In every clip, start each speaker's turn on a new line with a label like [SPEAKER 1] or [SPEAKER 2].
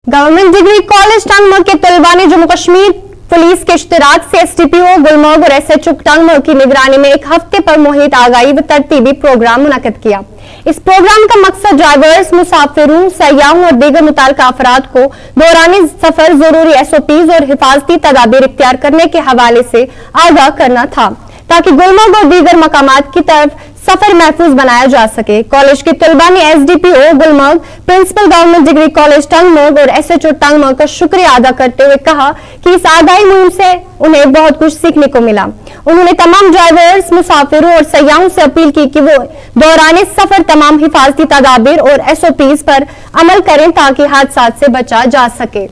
[SPEAKER 1] Government degree college Tangmarg के तलबा ने जम्मू कश्मीर पुलिस के इश्तराक से STPO गुलमर्ग और SHO टंगमर्ग की निगरानी में एक हफ्ते पर मुहित आगाही व तरतीबी प्रोग्राम मुनक्किद किया। इस प्रोग्राम का मकसद ड्राइवर्स, मुसाफिरों, सयाहों और दीगर मुताल्लिका अफराद को दौरान सफर जरूरी SOPs और हिफाजती तदाबीर इख्तियार करने के हवाले से आगाह करना था, ताकि गुलमर्ग और दीगर मकामात की तरफ सफर महफूज बनाया जा सके। कॉलेज के तलबा ने SDPO Gulmarg, principal government degree college Tangmarg और SHO टंगमर्ग का शुक्रिया अदा करते हुए कहा कि इस आगाही मुहिम से उन्हें बहुत कुछ सीखने को मिला। उन्होंने तमाम ड्राइवर्स, मुसाफिरों और सयाहों से अपील की कि वो दौरान सफर तमाम हिफाजती तदाबीर और SOPs पर अमल करें ताकि हादसा से बचा जा सके।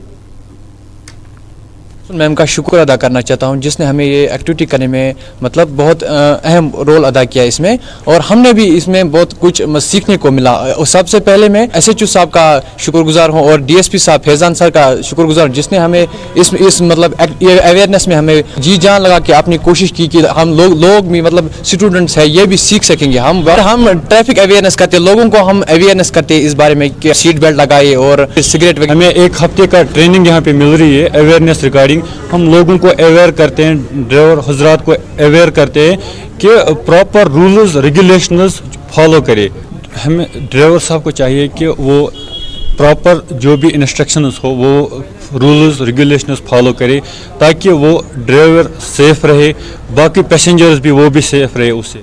[SPEAKER 2] मैम का शुक्र अदा करना चाहता हूं जिसने हमें ये एक्टिविटी करने में मतलब बहुत अहम रोल अदा किया इसमें, और हमने भी इसमें बहुत कुछ सीखने को मिला। और सबसे पहले मैं SHO साहब का शुक्रगुजार हूं और DSP साहब फैजान सर का शुक्रगुजार, जिसने हमें इस मतलब अवेयरनेस में हमें जी जान लगा कि अपनी कोशिश की कि हम लोग भी मतलब स्टूडेंट्स है ये भी सीख सकेंगे। हम ट्रैफिक अवेयरनेस करते, लोगों को हम अवेयरनेस करते इस बारे में कि सीट बेल्ट लगाए और सिगरेट।
[SPEAKER 3] हमें एक हफ्ते का ट्रेनिंग यहाँ पे मिल रही है अवेयरनेस रिगार्डिंग। हम लोगों को अवेयर करते हैं, ड्राइवर हजरात को अवेयर करते हैं कि प्रॉपर रूल्स रेगुलेशंस फॉलो करें। हमें ड्राइवर साहब को चाहिए कि वो प्रॉपर जो भी इंस्ट्रक्शंस हो वो रूल्स रेगुलेशंस फॉलो करे ताकि वो ड्राइवर सेफ रहे, बाकी पैसेंजर्स भी वो भी सेफ रहे उससे।